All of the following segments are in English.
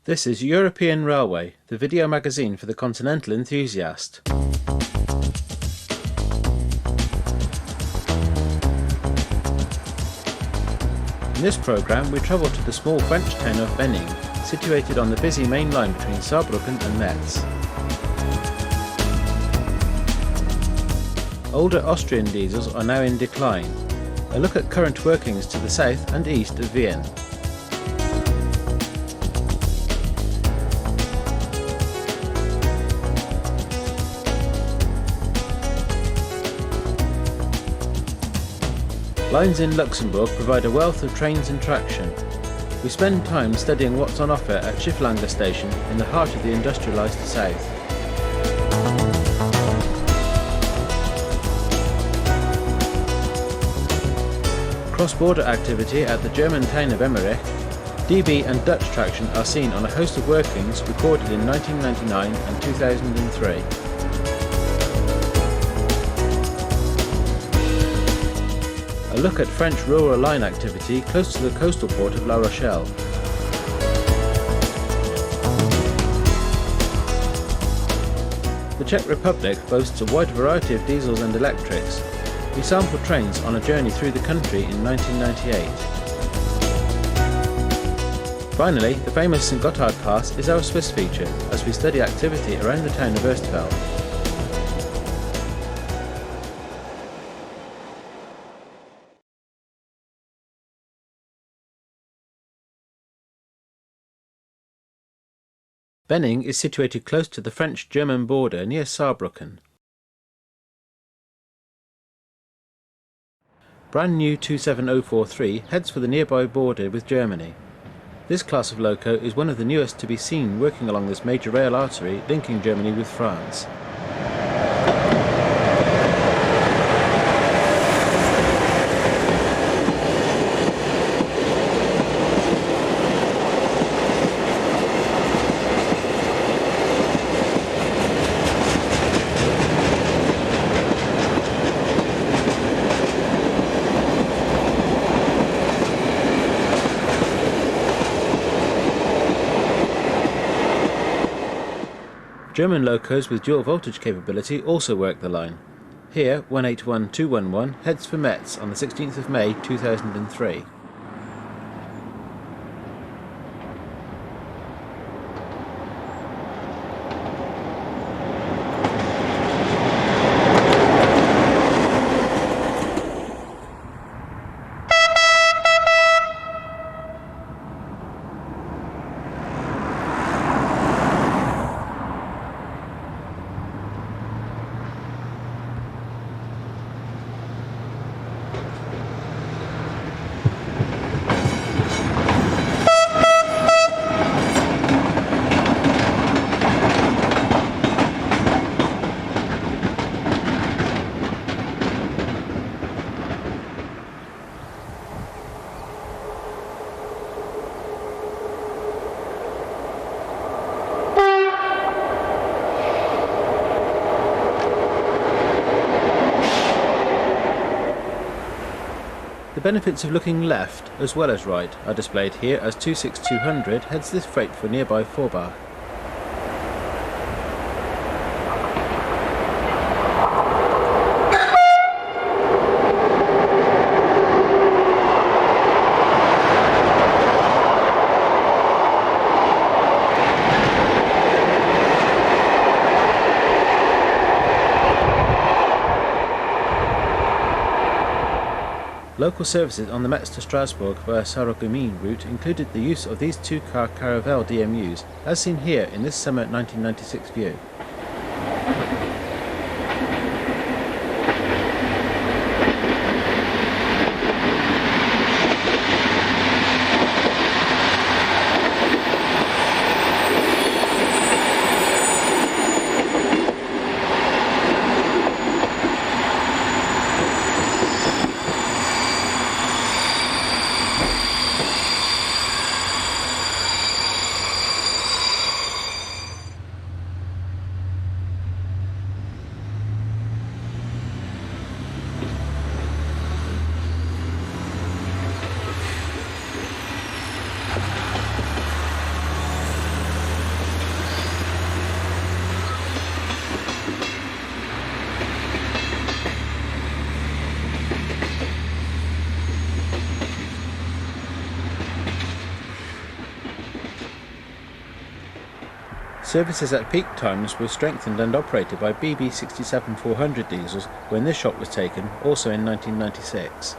This is European Railway, the video magazine for the continental enthusiast. In this programme we travel to the small French town of Benning, situated on the busy main line between Saarbrucken and Metz. Older Austrian diesels are now in decline. A look at current workings to the south and east of Vienne. Lines in Luxembourg provide a wealth of trains and traction. We spend time studying what's on offer at Schifflange station in the heart of the industrialised south. Cross-border activity at the German town of Emmerich, DB and Dutch traction are seen on a host of workings recorded in 1999 and 2003. A look at French rural line activity close to the coastal port of La Rochelle. The Czech Republic boasts a wide variety of diesels and electrics. We sample trains on a journey through the country in 1998. Finally, the famous St Gotthard Pass is our Swiss feature as we study activity around the town of Erstfeld. Benning is situated close to the French-German border near Saarbrucken. Brand new 27043 heads for the nearby border with Germany. This class of loco is one of the newest to be seen working along this major rail artery linking Germany with France. German locos with dual voltage capability also work the line. Here, 181211 heads for Metz on the 16th of May 2003. The benefits of looking left as well as right are displayed here as 26200 heads this freight for nearby Forbach. Local services on the Metz to Strasbourg via Saarbrucken route included the use of these two-car Caravelle DMUs, as seen here in this summer 1996 view. Services at peak times were strengthened and operated by BB 67-400 diesels when this shot was taken, also in 1996.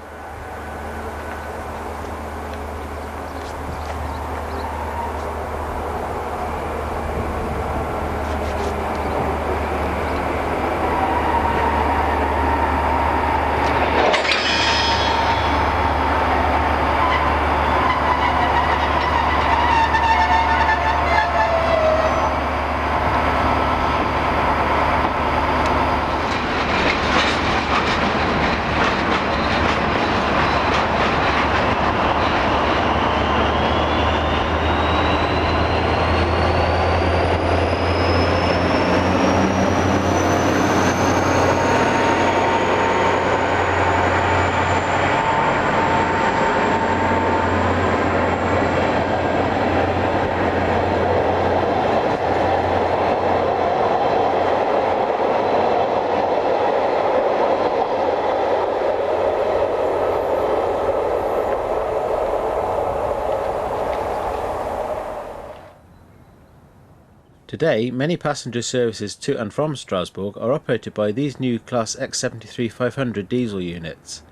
Today, many passenger services to and from Strasbourg are operated by these new Class X73-500 diesel units.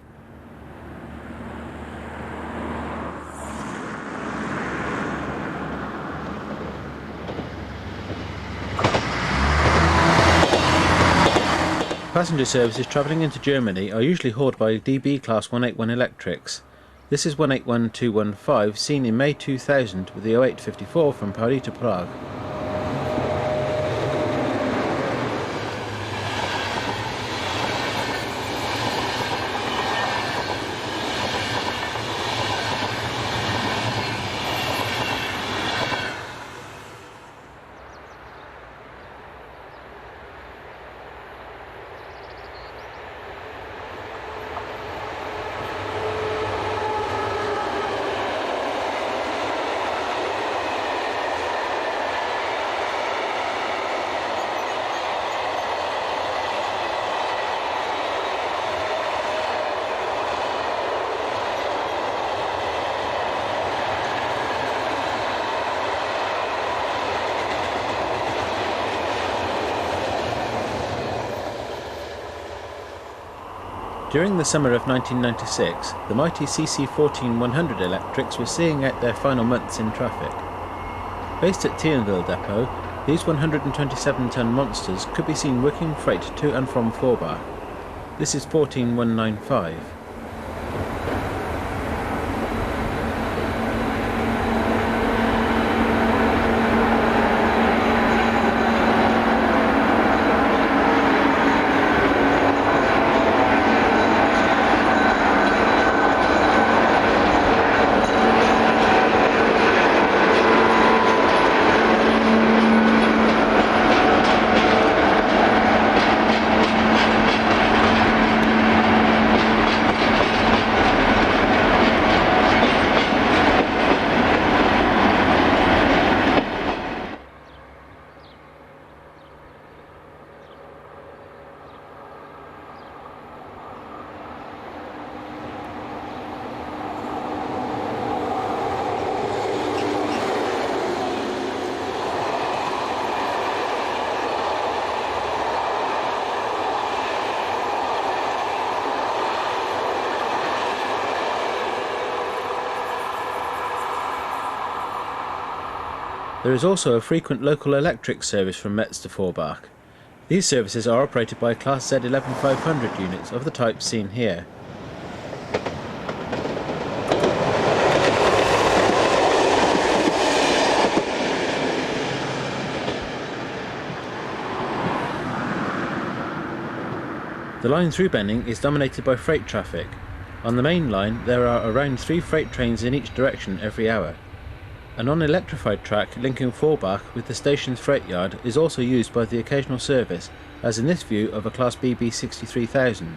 Passenger services travelling into Germany are usually hauled by DB Class 181 electrics. This is 181215, seen in May 2000 with the 0854 from Paris to Prague. During the summer of 1996, the mighty CC14-100 electrics were seeing out their final months in traffic. Based at Thionville depot, these 127-ton monsters could be seen working freight to and from Forbach. This is 14195. There is also a frequent local electric service from Metz to Forbach. These services are operated by Class Z11500 units of the type seen here. The line through Benning is dominated by freight traffic. On the main line there are around 3 freight trains in each direction every hour. A non-electrified track linking Forbach with the station's freight yard is also used by the occasional service, as in this view of a Class BB 63000.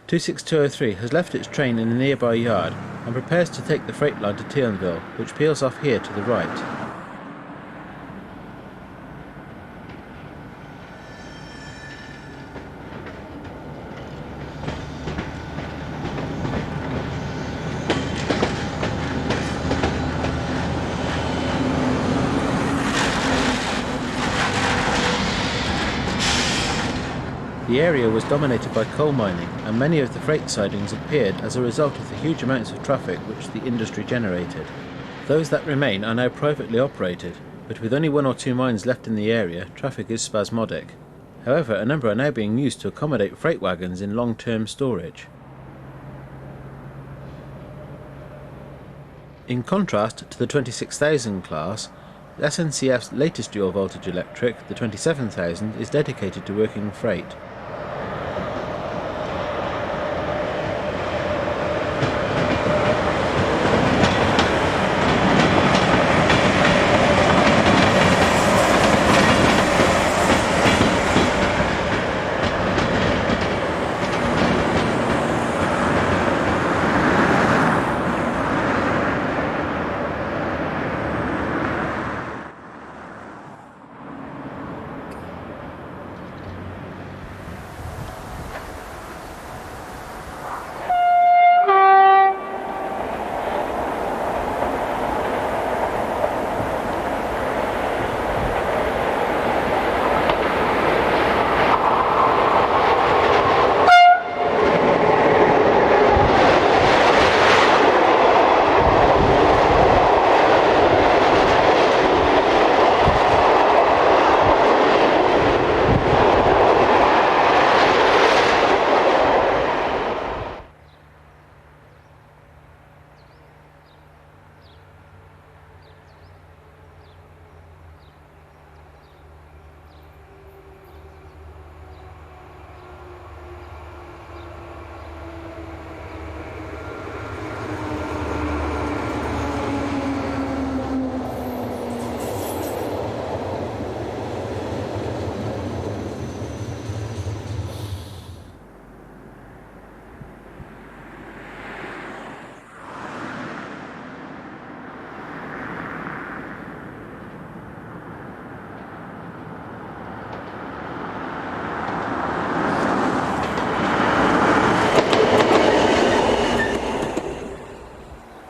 26203 has left its train in a nearby yard and prepares to take the freight line to Thionville, which peels off here to the right. The area was dominated by coal mining, and many of the freight sidings appeared as a result of the huge amounts of traffic which the industry generated. Those that remain are now privately operated, but with only 1 or 2 mines left in the area, traffic is spasmodic. However, a number are now being used to accommodate freight wagons in long-term storage. In contrast to the 26,000 class, SNCF's latest dual voltage electric, the 27,000, is dedicated to working freight.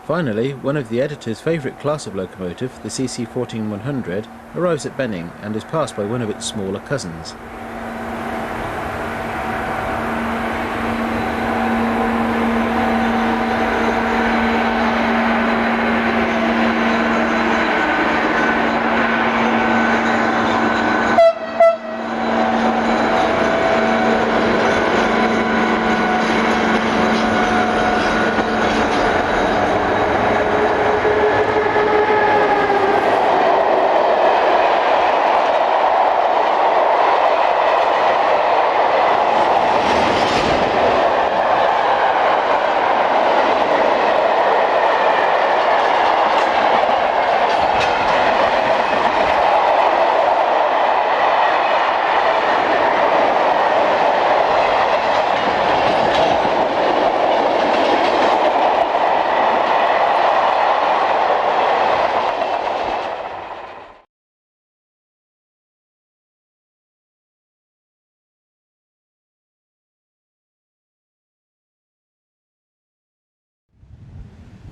Finally, one of the editor's favourite class of locomotive, the CC14100, arrives at Benning and is passed by one of its smaller cousins.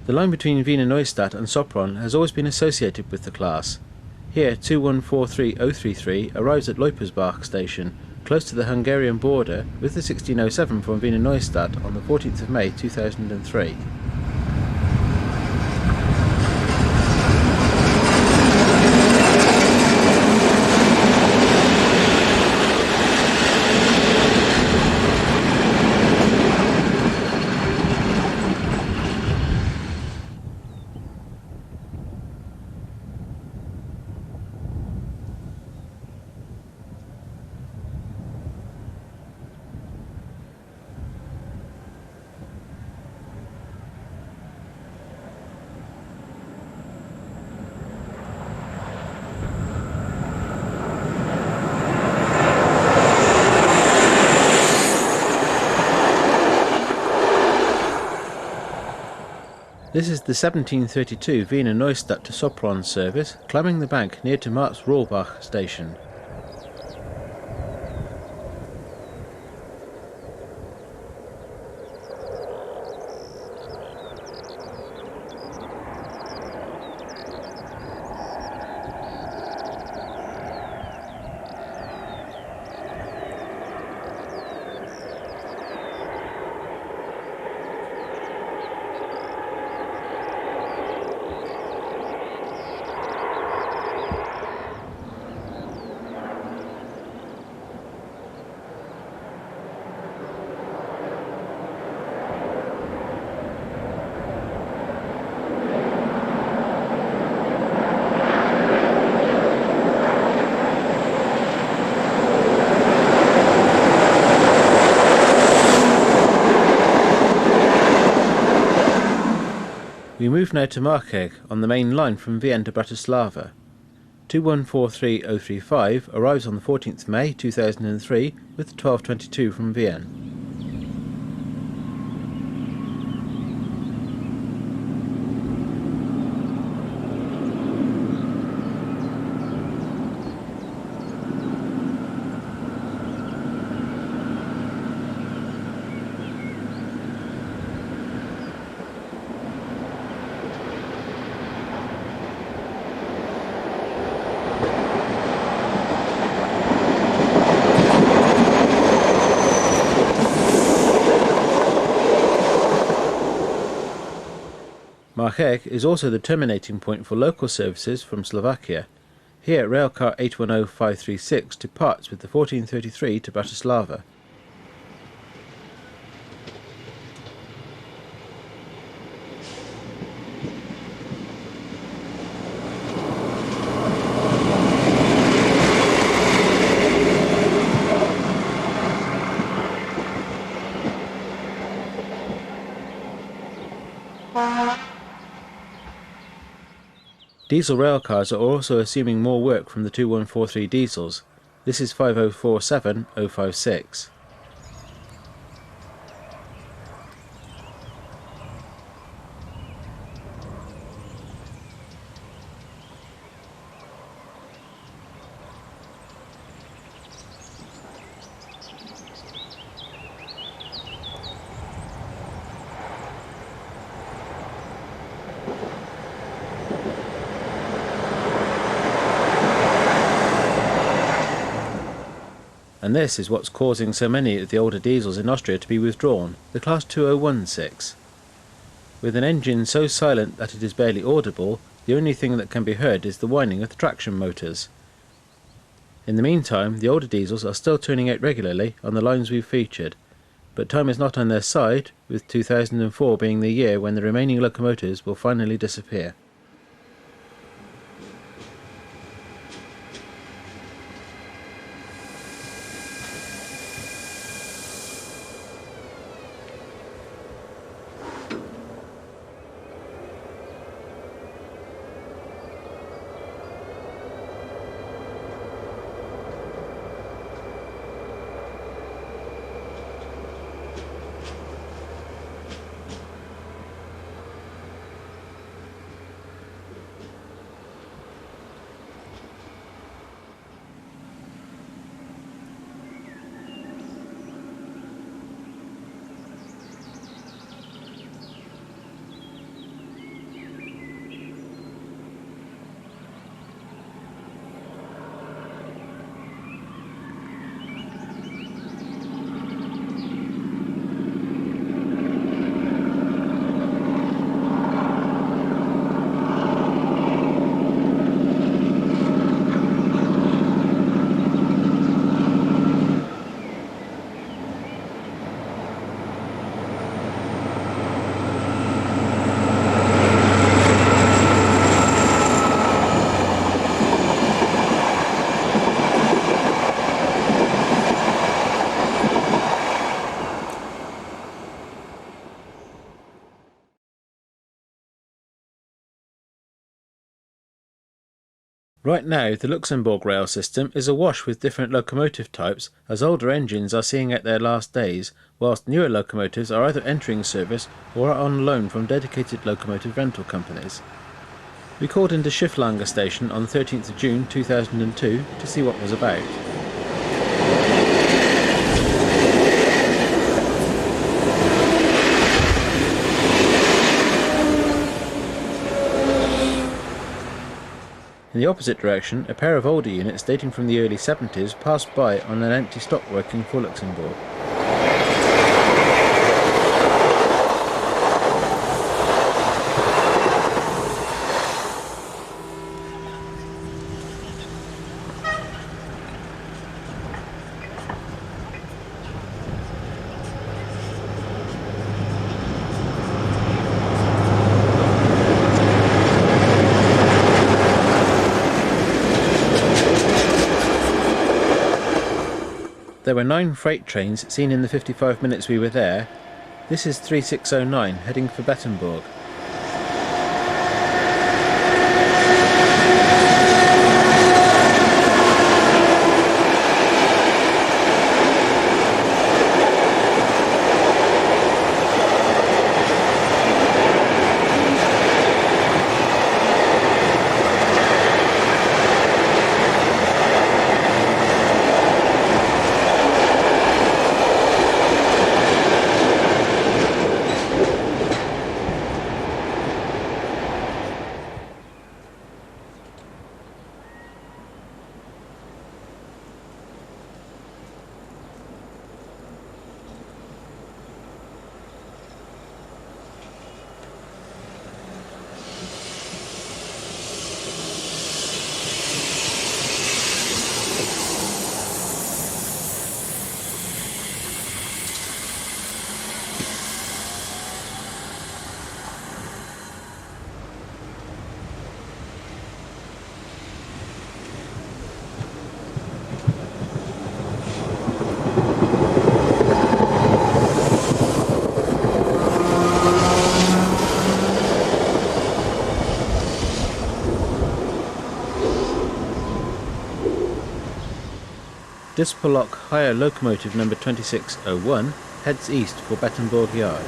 The line between Wiener Neustadt and Sopron has always been associated with the class. Here 2143033 arrives at Leupersbach station, close to the Hungarian border, with the 1607 from Wiener Neustadt on the 14th of May 2003. This is the 1732 Wiener Neustadt to Sopron service, climbing the bank near to Marx-Rohlbach station. We move now to Markeg on the main line from Vienna to Bratislava. 2143-035 arrives on the 14th May 2003 with 1222 from Vienna. Markeg is also the terminating point for local services from Slovakia. Here railcar 810536 departs with the 1433 to Bratislava. Diesel railcars are also assuming more work from the 2143 diesels. This is 5047-056. And this is what's causing so many of the older diesels in Austria to be withdrawn, the Class 2016. With an engine so silent that it is barely audible, the only thing that can be heard is the whining of the traction motors. In the meantime, the older diesels are still turning out regularly on the lines we've featured, but time is not on their side, with 2004 being the year when the remaining locomotives will finally disappear. Right now, the Luxembourg rail system is awash with different locomotive types, as older engines are seeing out their last days, whilst newer locomotives are either entering service or are on loan from dedicated locomotive rental companies. We called into Schifflange station on the 13th of June 2002 to see what was about. In the opposite direction, a pair of older units dating from the early 70s passed by on an empty stock working for Luxembourg. There were 9 freight trains seen in the 55 minutes we were there. This is 3609 heading for Bettembourg. Dispolok hire locomotive number 2601 heads east for Bettembourg Yard.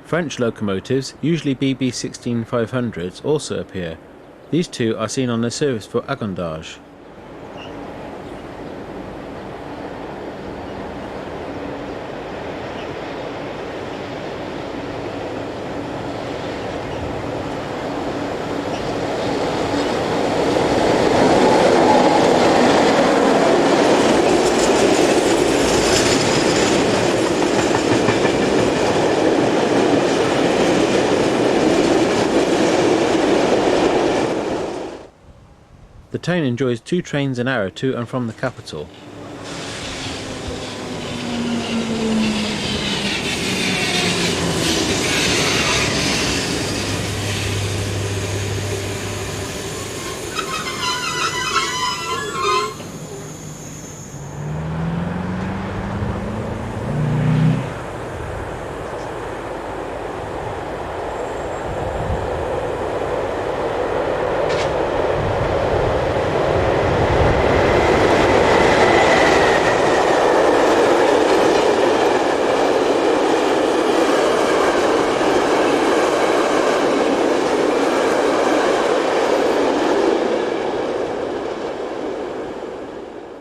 French locomotives, usually BB 16500s, also appear. These two are seen on their service for Agondage. The town enjoys 2 trains an hour to and from the capital.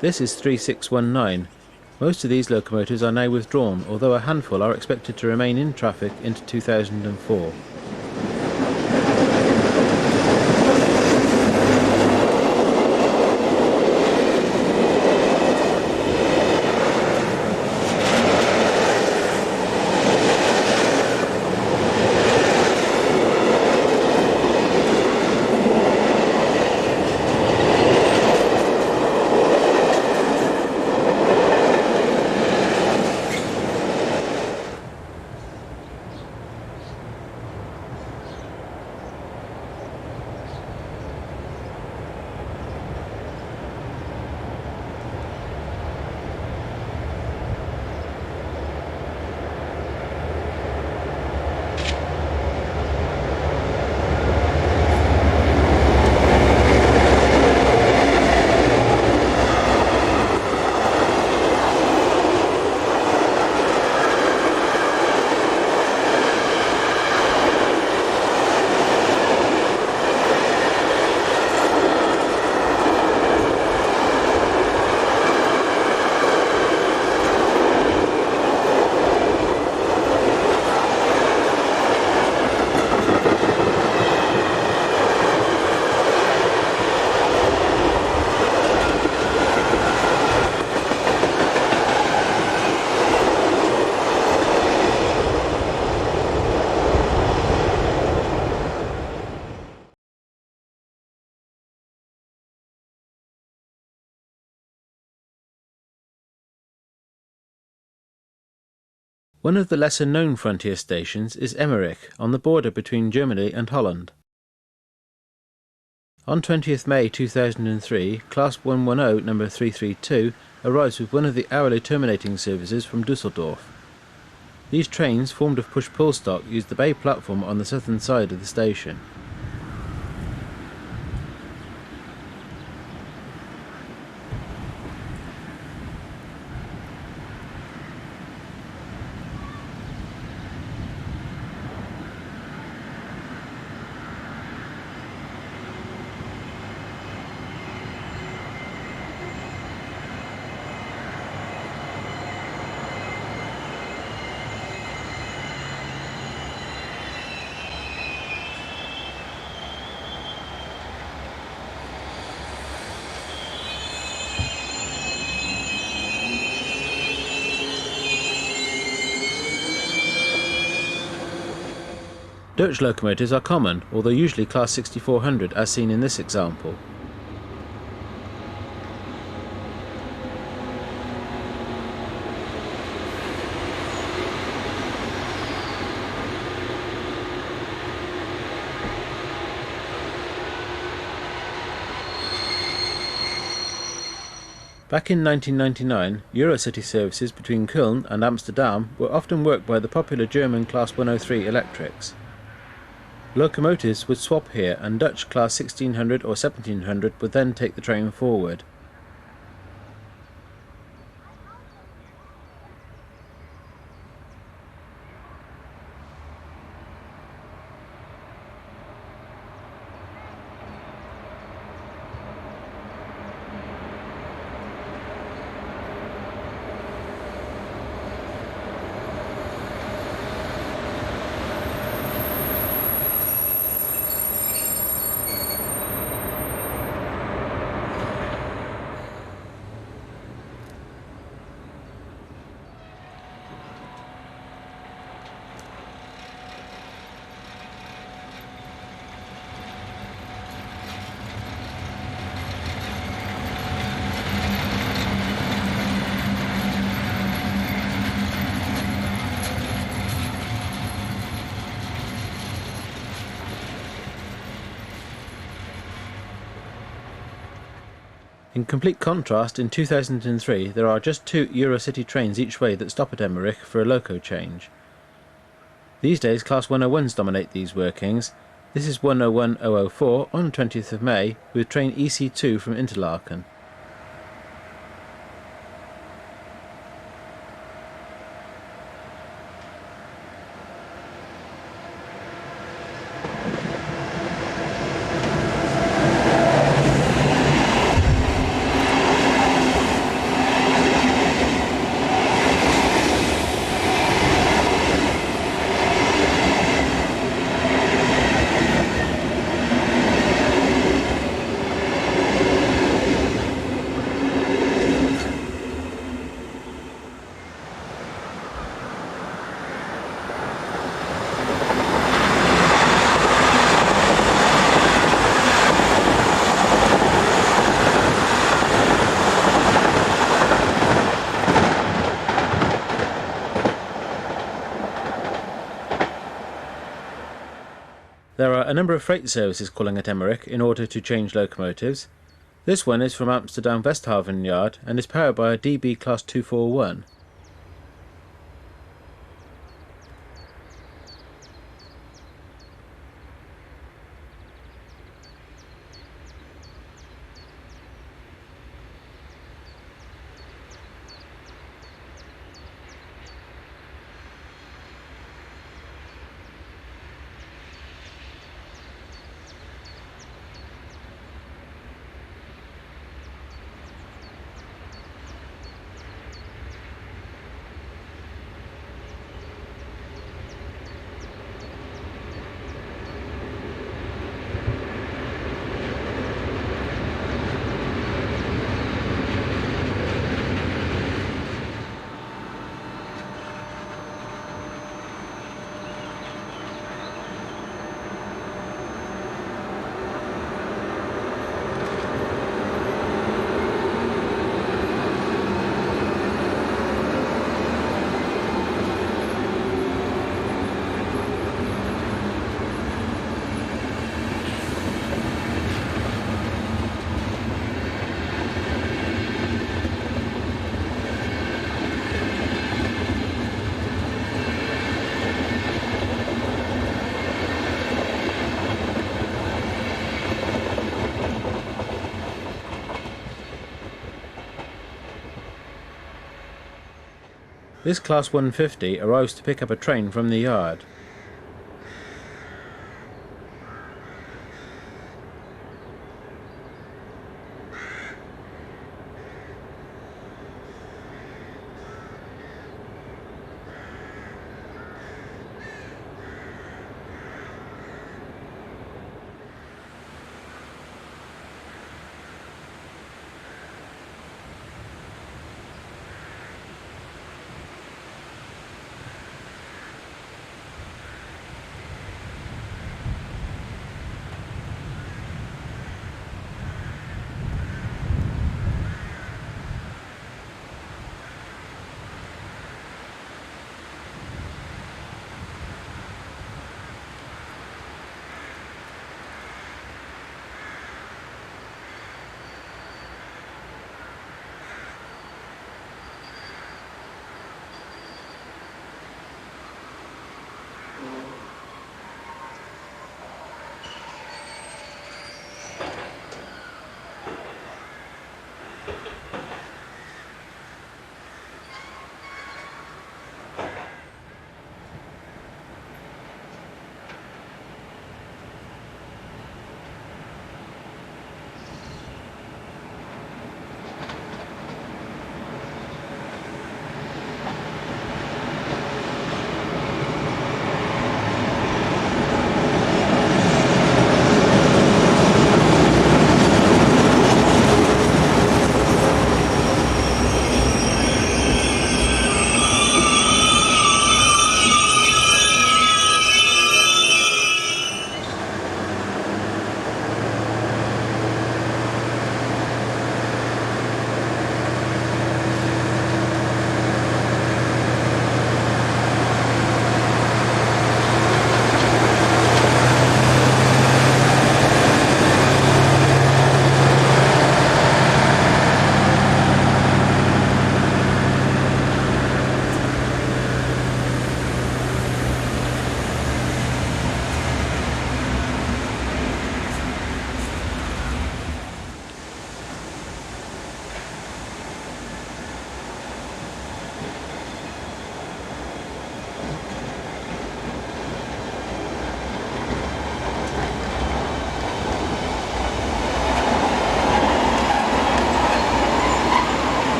This is 3619. Most of these locomotives are now withdrawn, although a handful are expected to remain in traffic into 2004. One of the lesser-known frontier stations is Emmerich, on the border between Germany and Holland. On 20th May 2003, Class 110 number 332 arrives with one of the hourly terminating services from Düsseldorf. These trains, formed of push-pull stock, use the bay platform on the southern side of the station. Dutch locomotives are common, although usually Class 6400 as seen in this example. Back in 1999, Eurocity services between Köln and Amsterdam were often worked by the popular German Class 103 electrics. Locomotives would swap here and Dutch Class 1600 or 1700 would then take the train forward. In complete contrast, in 2003 there are just 2 Eurocity trains each way that stop at Emmerich for a loco change. These days Class 101s dominate these workings. This is 101004 on 20th of May with train EC2 from Interlaken. There are a number of freight services calling at Emmerich in order to change locomotives. This one is from Amsterdam Westhaven Yard and is powered by a DB Class 241. This Class 150 arrives to pick up a train from the yard.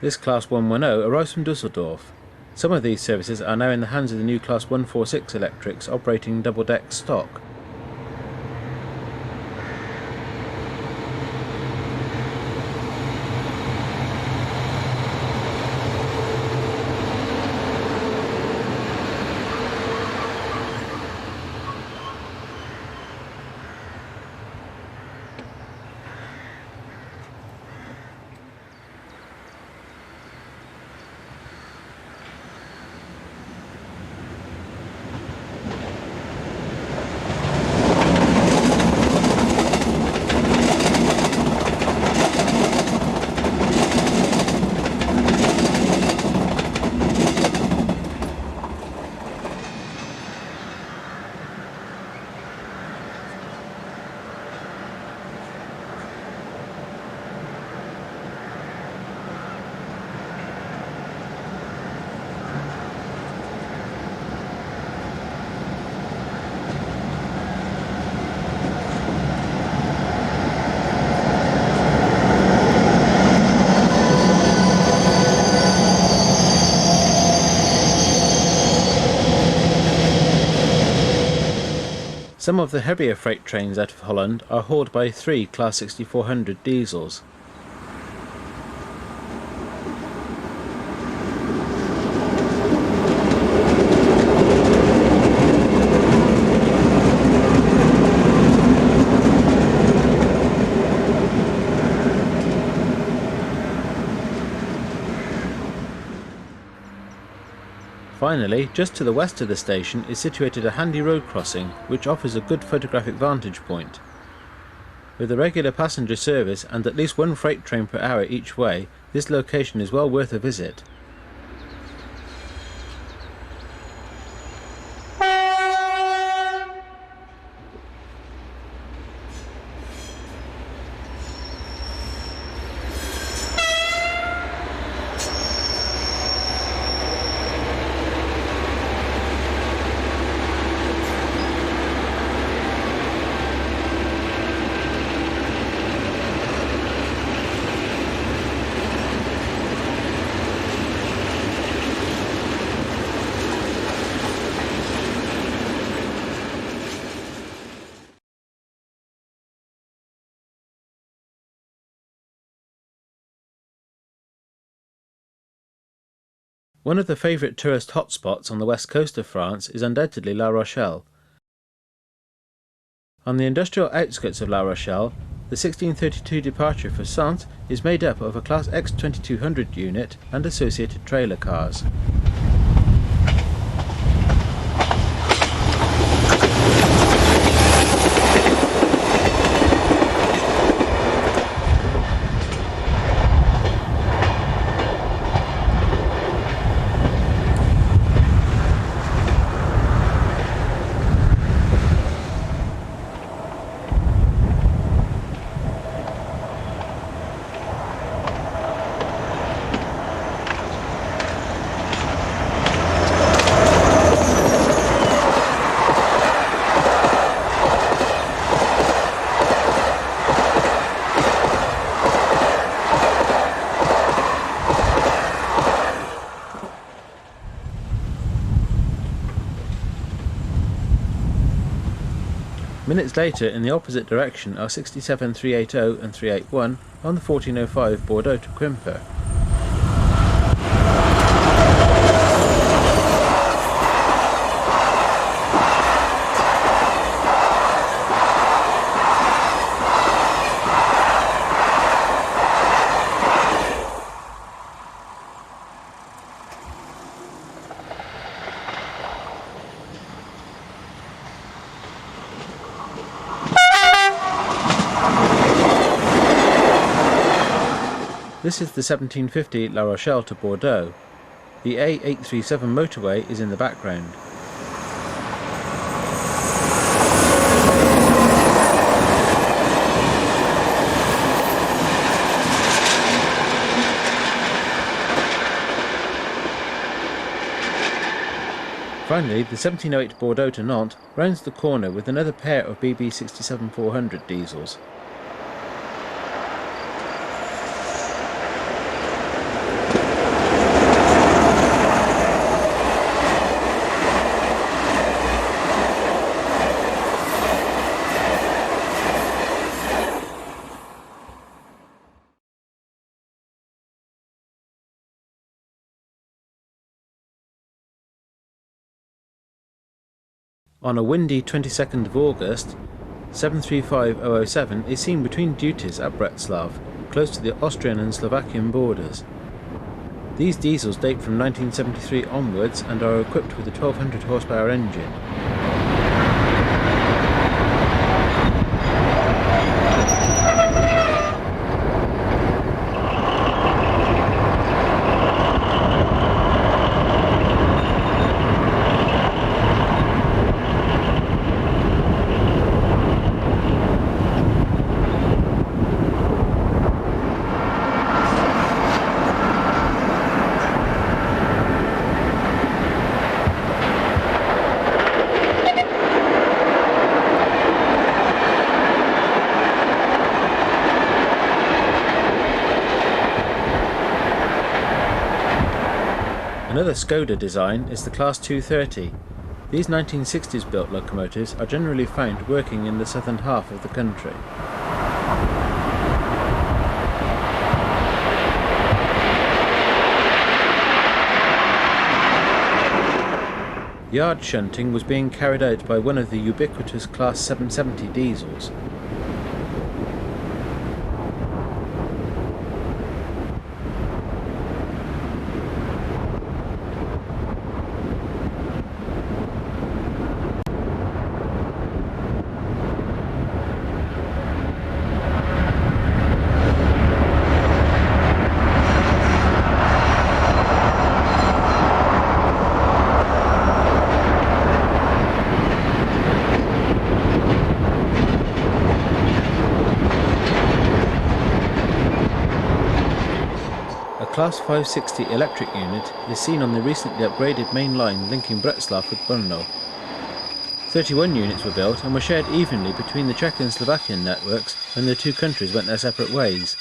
This Class 110 arrives from Dusseldorf. Some of these services are now in the hands of the new Class 146 electrics operating double-deck stock. Some of the heavier freight trains out of Holland are hauled by 3 Class 6400 diesels. Finally, just to the west of the station is situated a handy road crossing which offers a good photographic vantage point. With a regular passenger service and at least one freight train per hour each way, this location is well worth a visit. One of the favourite tourist hotspots on the west coast of France is undoubtedly La Rochelle. On the industrial outskirts of La Rochelle, the 1632 departure for Saintes is made up of a Class X 2200 unit and associated trailer cars. Minutes later, in the opposite direction, are 67 380 and 381 on the 1405 Bordeaux to Quimper. This is the 1750 La Rochelle to Bordeaux. The A837 motorway is in the background. Finally, the 1708 Bordeaux to Nantes rounds the corner with another pair of BB 67400 diesels. On a windy 22nd of August, 735007 is seen between duties at Bretzlav, close to the Austrian and Slovakian borders. These diesels date from 1973 onwards and are equipped with a 1200 horsepower engine. Another Skoda design is the Class 230. These 1960s built locomotives are generally found working in the southern half of the country. Yard shunting was being carried out by one of the ubiquitous Class 770 diesels. Class 560 electric unit is seen on the recently upgraded main line linking Břeclav with Brno. 31 units were built and were shared evenly between the Czech and Slovakian networks when the two countries went their separate ways.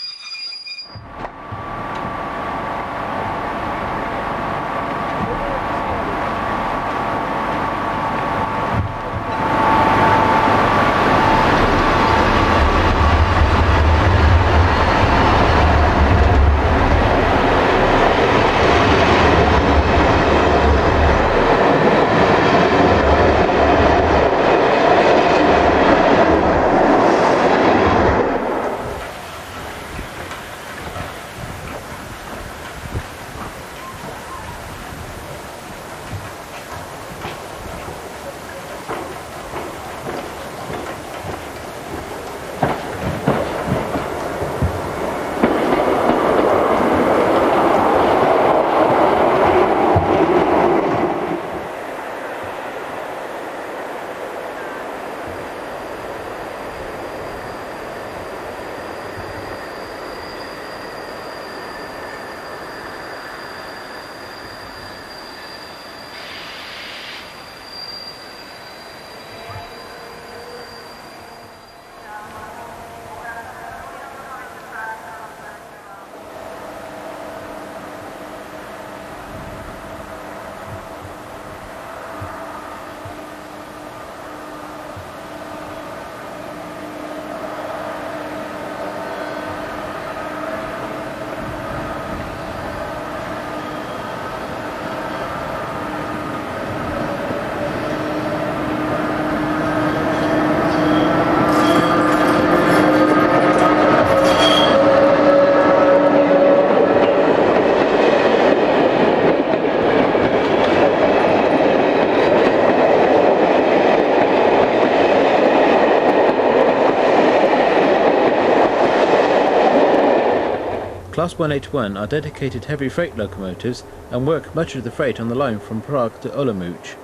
Class 181 are dedicated heavy freight locomotives and work much of the freight on the line from Prague to Olomouc.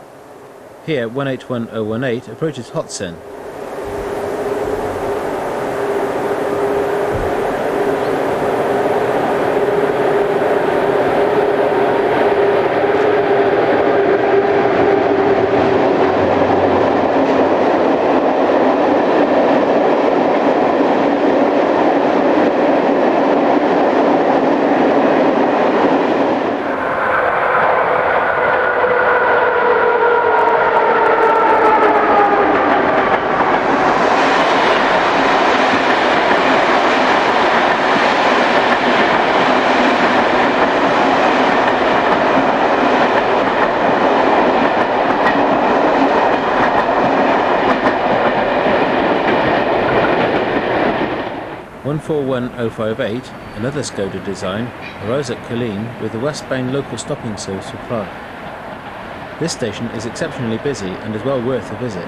Here 181018 approaches Hotsen. One 41058, another Skoda design, arrives at Kolín with the westbound local stopping service for Prague. This station is exceptionally busy and is well worth a visit.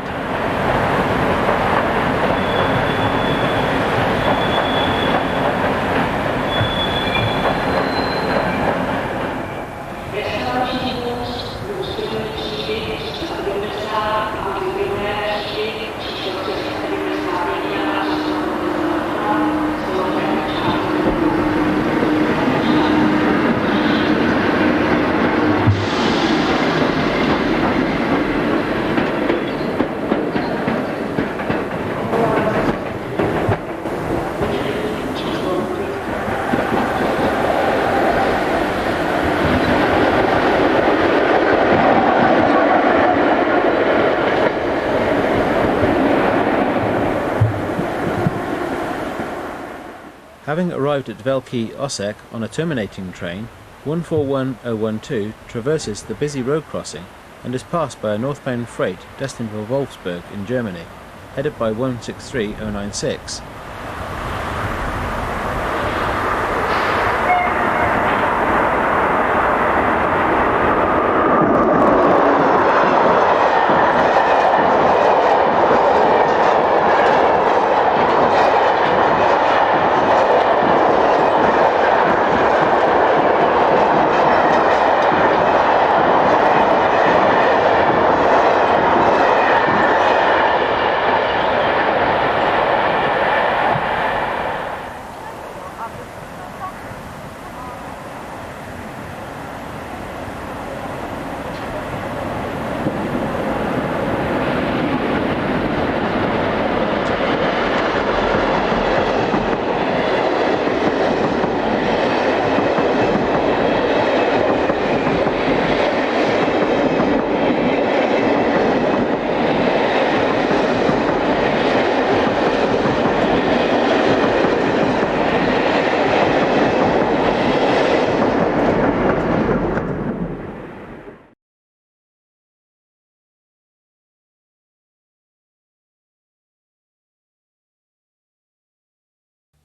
Having arrived at Velký Osek on a terminating train, 141012 traverses the busy road crossing and is passed by a northbound freight destined for Wolfsburg in Germany, headed by 163096.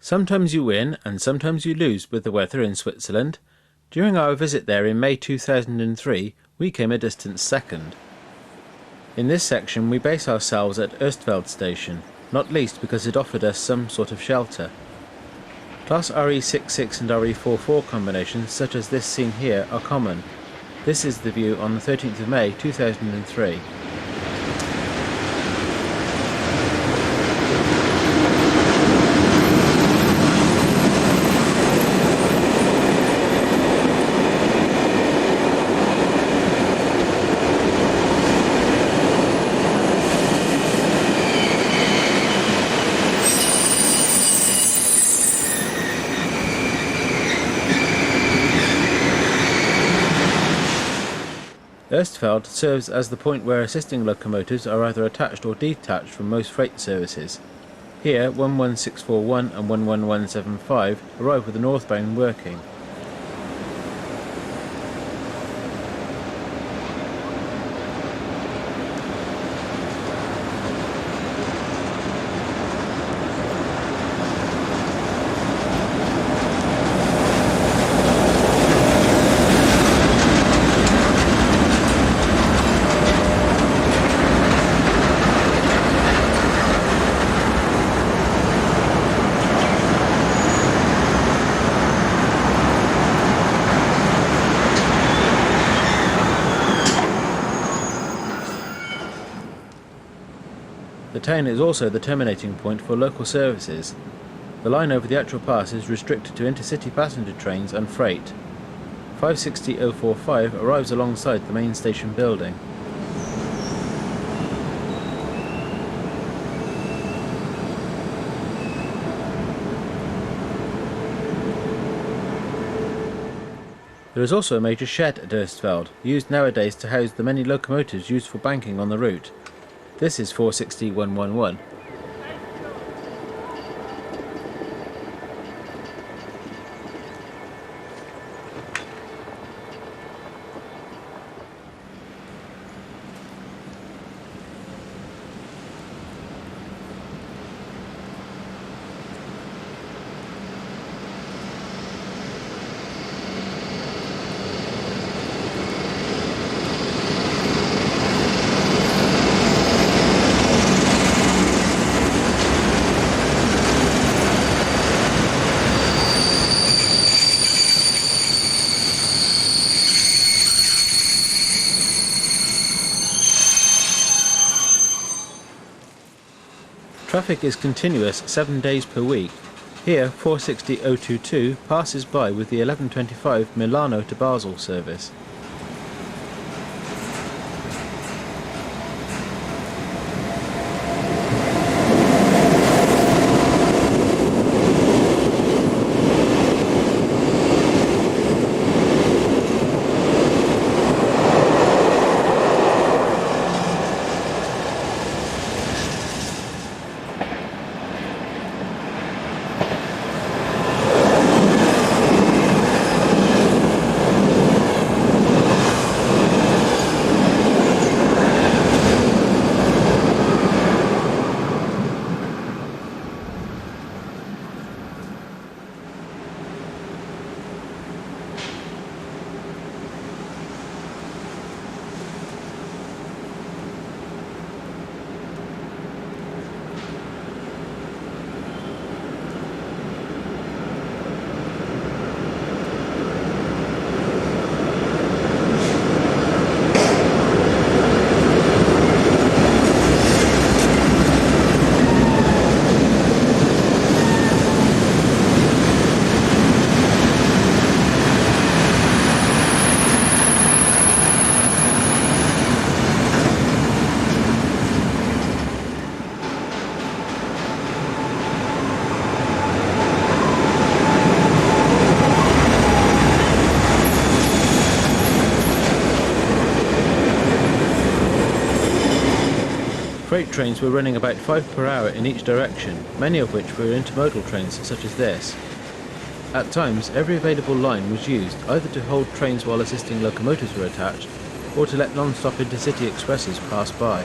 Sometimes you win and sometimes you lose with the weather in Switzerland. During our visit there in May 2003, we came a distant second. In this section we base ourselves at Erstfeld station, not least because it offered us some sort of shelter. Class RE66 and RE44 combinations such as this seen here are common. This is the view on the 13th of May 2003. Erstfeld serves as the point where assisting locomotives are either attached or detached from most freight services. Here 11641 and 11175 arrive with the northbound working. The town is also the terminating point for local services. The line over the actual pass is restricted to intercity passenger trains and freight. 560045 arrives alongside the main station building. There is also a major shed at Erstfeld, used nowadays to house the many locomotives used for banking on the route. This is 460111. Traffic is continuous 7 days per week. Here 460022 passes by with the 1125 Milano to Basel service. Freight trains were running about 5 per hour in each direction, many of which were intermodal trains such as this. At times, every available line was used either to hold trains while assisting locomotives were attached, or to let non-stop intercity expresses pass by.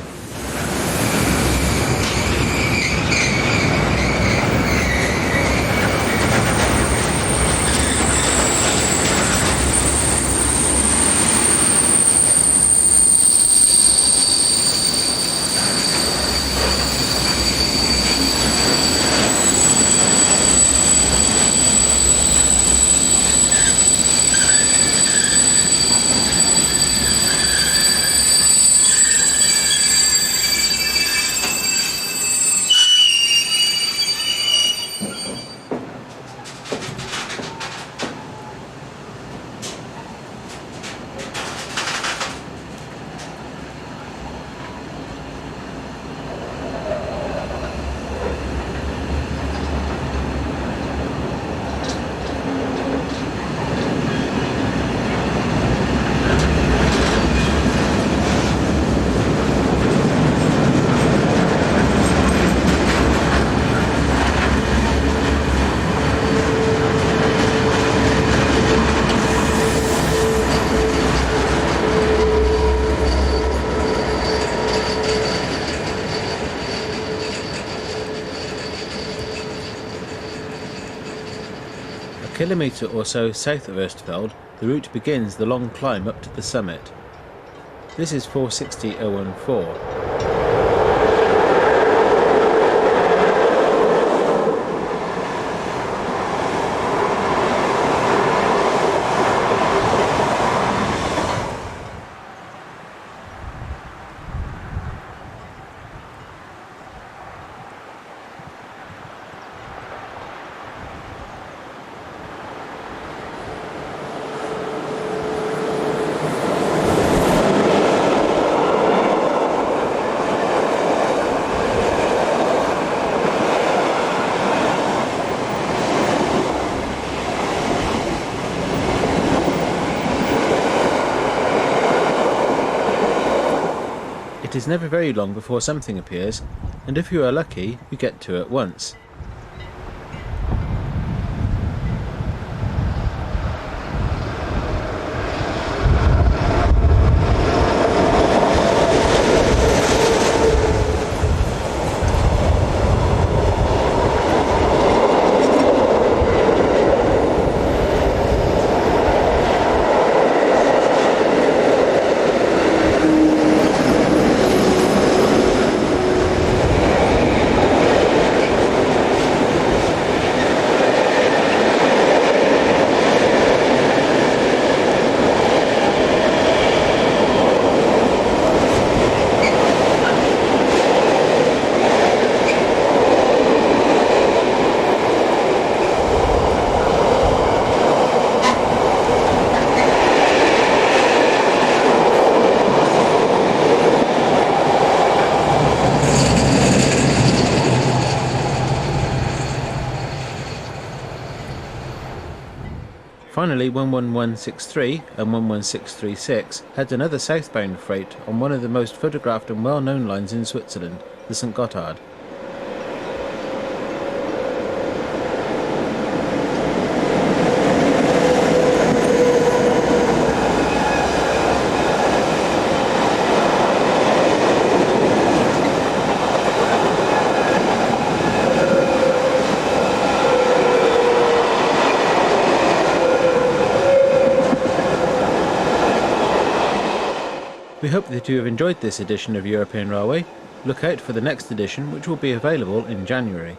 A kilometre or so south of Erstfeld, the route begins the long climb up to the summit. This is 460.014. It is never very long before something appears, and if you are lucky, you get to at once. Finally, 11163 and 11636 had another southbound freight on one of the most photographed and well-known lines in Switzerland, the St. Gotthard. We hope that you have enjoyed this edition of European Railway. Look out for the next edition, which will be available in January.